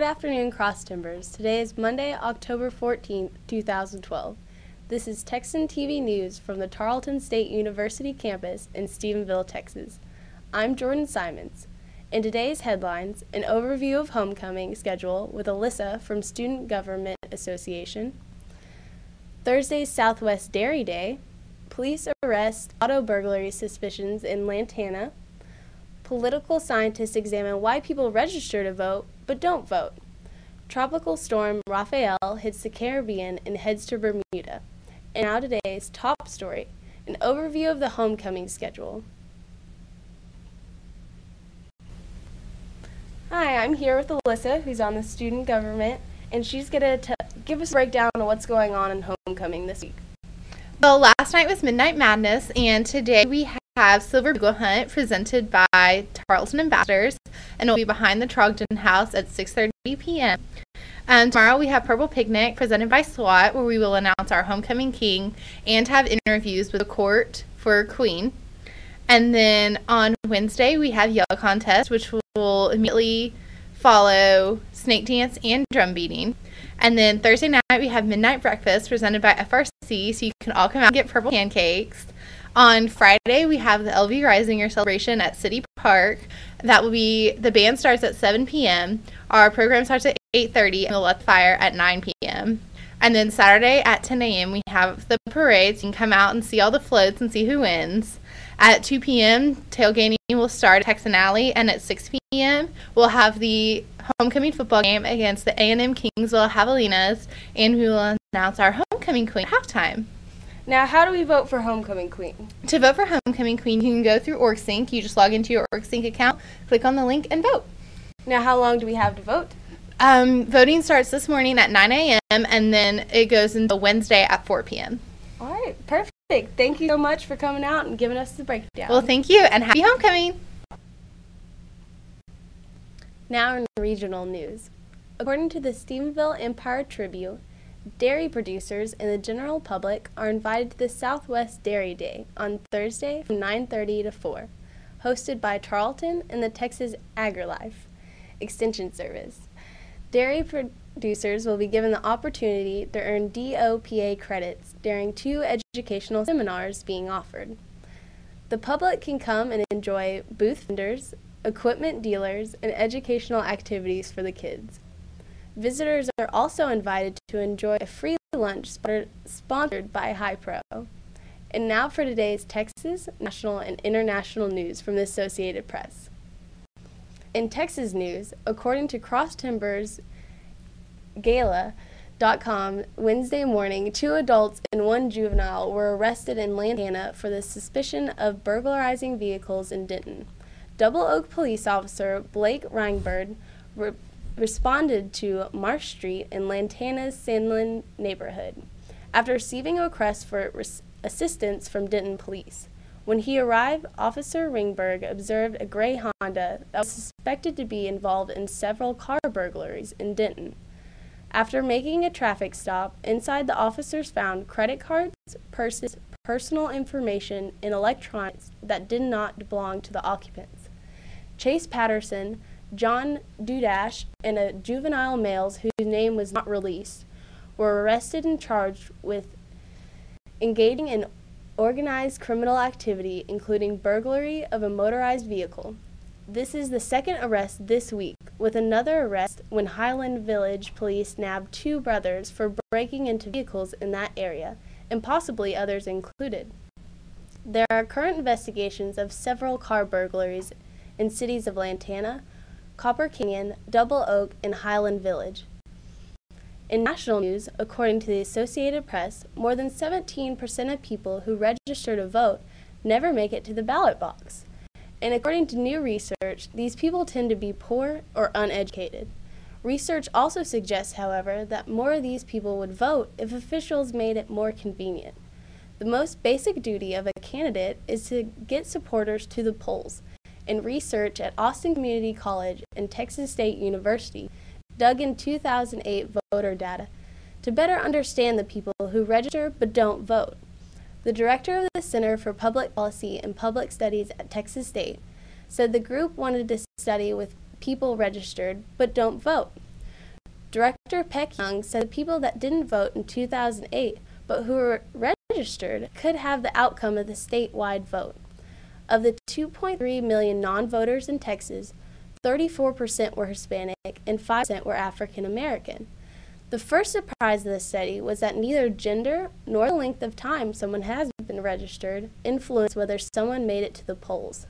afternoon, Cross Timbers. Today is Monday, October 14th, 2012. This is Texan TV News from the Tarleton State University campus in Stephenville, Texas. I'm Jordan Simons. In today's headlines, an overview of homecoming schedule with Alyssa from Student Government Association, Thursday's Southwest Dairy Day, police arrest auto burglary suspicions in Lantana, political scientists examine why people register to vote but don't vote, tropical storm Rafael hits the Caribbean and heads to Bermuda, and now today's top story, an overview of the homecoming schedule. Hi, I'm here with Alyssa, who's on the student government, and she's going to give us a breakdown of what's going on in homecoming this week. Well, last night was Midnight Madness, and today we have Silver Bugle Hunt presented by Tarleton Ambassadors, and it will be behind the Trogdon House at 6:30 p.m. Tomorrow we have Purple Picnic presented by SWAT, where we will announce our homecoming king and have interviews with the court for Queen. And then on Wednesday we have Yell Contest, which will immediately follow snake dance and drum beating. And then Thursday night we have Midnight Breakfast presented by FRC, so you can all come out and get purple pancakes. On Friday we have the LV Risinger celebration at City Park. That will be, the band starts at 7 p.m. Our program starts at 8:30 and the Let Fire at 9 p.m. And then Saturday at 10 a.m. we have the parade, so you can come out and see all the floats and see who wins. At 2 p.m. tailgating will start at Texan Alley, and at 6 p.m. we'll have the homecoming football game against the A&M Kingsville Javelinas, and we will announce our homecoming queen at halftime. Now, how do we vote for homecoming queen? To vote for homecoming queen, you can go through OrgSync. You just log into your OrgSync account, click on the link, and vote. Now, how long do we have to vote? Voting starts this morning at 9 a.m. and then it goes until Wednesday at 4 p.m. All right, perfect. Thank you so much for coming out and giving us the breakdown. Well, thank you, and happy homecoming. Now in regional news. According to the Stephenville Empire Tribune, dairy producers and the general public are invited to the Southwest Dairy Day on Thursday from 9:30 to 4, hosted by Tarleton and the Texas AgriLife Extension Service. Dairy producers will be given the opportunity to earn DOPA credits during 2 educational seminars being offered. The public can come and enjoy booth vendors, equipment dealers, and educational activities for the kids. Visitors are also invited to enjoy a free lunch sponsored by HiPro. And now for today's Texas, national, and international news from the Associated Press. In Texas news, according to Cross Timbers Gala.com, Wednesday morning, 2 adults and 1 juvenile were arrested in Lantana for the suspicion of burglarizing vehicles in Denton. Double Oak police officer Blake Ringbird responded to Marsh Street in Lantana's Sandlin neighborhood after receiving a request for assistance from Denton police. When he arrived, Officer Ringberg observed a gray Honda that was suspected to be involved in several car burglaries in Denton. After making a traffic stop, inside the officers found credit cards, purses, personal information, and electronics that did not belong to the occupants. Chase Patterson, John Dudash, and a juvenile male whose name was not released were arrested and charged with engaging in organized criminal activity, including burglary of a motorized vehicle. This is the second arrest this week, with another arrest when Highland Village police nabbed 2 brothers for breaking into vehicles in that area, and possibly others included. There are current investigations of several car burglaries in cities of Lantana, Copper Canyon, Double Oak, and Highland Village. In national news, according to the Associated Press, more than 17% of people who register to vote never make it to the ballot box. And according to new research, these people tend to be poor or uneducated. Research also suggests, however, that more of these people would vote if officials made it more convenient. The most basic duty of a candidate is to get supporters to the polls, and research at Austin Community College and Texas State University dug in 2008 voter data to better understand the people who register but don't vote. The director of the Center for Public Policy and Public Studies at Texas State said the group wanted to study with people registered but don't vote. Director Peck Young said the people that didn't vote in 2008 but who were registered could have the outcome of the statewide vote. Of the 2.3 million non-voters in Texas, 34% were Hispanic and 5% were African American. The first surprise of the study was that neither gender nor the length of time someone has been registered influenced whether someone made it to the polls.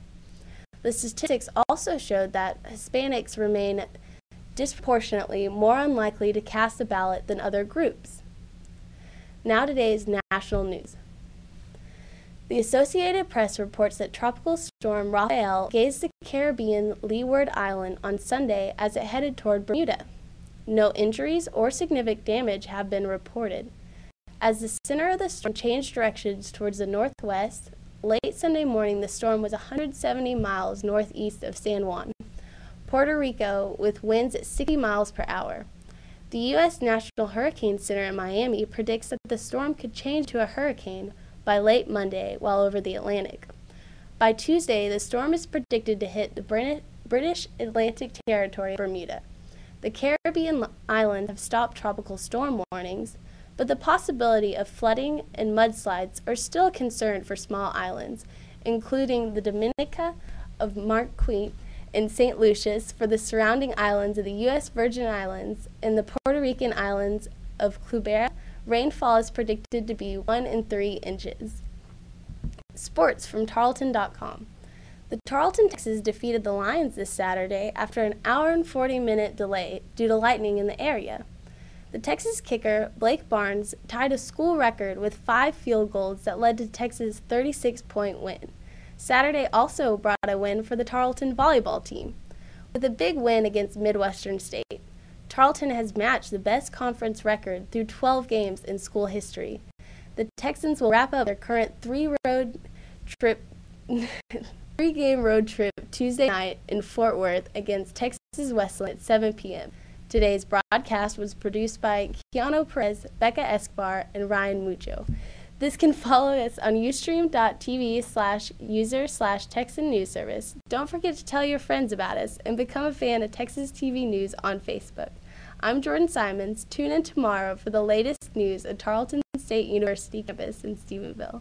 The statistics also showed that Hispanics remain disproportionately more unlikely to cast a ballot than other groups. Now today's national news. The Associated Press reports that Tropical Storm Rafael grazed the Caribbean Leeward Island on Sunday as it headed toward Bermuda. No injuries or significant damage have been reported. As the center of the storm changed directions towards the northwest, late Sunday morning the storm was 170 miles northeast of San Juan, Puerto Rico, with winds at 60 miles per hour. The U.S. National Hurricane Center in Miami predicts that the storm could change to a hurricane by late Monday while over the Atlantic. By Tuesday, the storm is predicted to hit the British Atlantic Territory of Bermuda. The Caribbean islands have stopped tropical storm warnings, but the possibility of flooding and mudslides are still a concern for small islands, including the Dominica of Marquette and St. Lucius, for the surrounding islands of the U.S. Virgin Islands and the Puerto Rican islands of Clubera. Rainfall is predicted to be 1 and 3 inches. Sports from Tarleton.com. The Tarleton Texans defeated the Lions this Saturday after an hour and 40-minute delay due to lightning in the area. The Texas kicker, Blake Barnes, tied a school record with 5 field goals that led to Texas' 36-point win. Saturday also brought a win for the Tarleton volleyball team. With a big win against Midwestern State, Tarleton has matched the best conference record through 12 games in school history. The Texans will wrap up their current three-game road trip Tuesday night in Fort Worth against Texas Wesleyan at 7 p.m. Today's broadcast was produced by Keanu Perez, Becca Escobar, and Ryan Mucho. This can follow us on ustream.tv/user/Texan News Service. Don't forget to tell your friends about us and become a fan of Texas TV News on Facebook. I'm Jordan Simons. Tune in tomorrow for the latest news at Tarleton State University campus in Stephenville.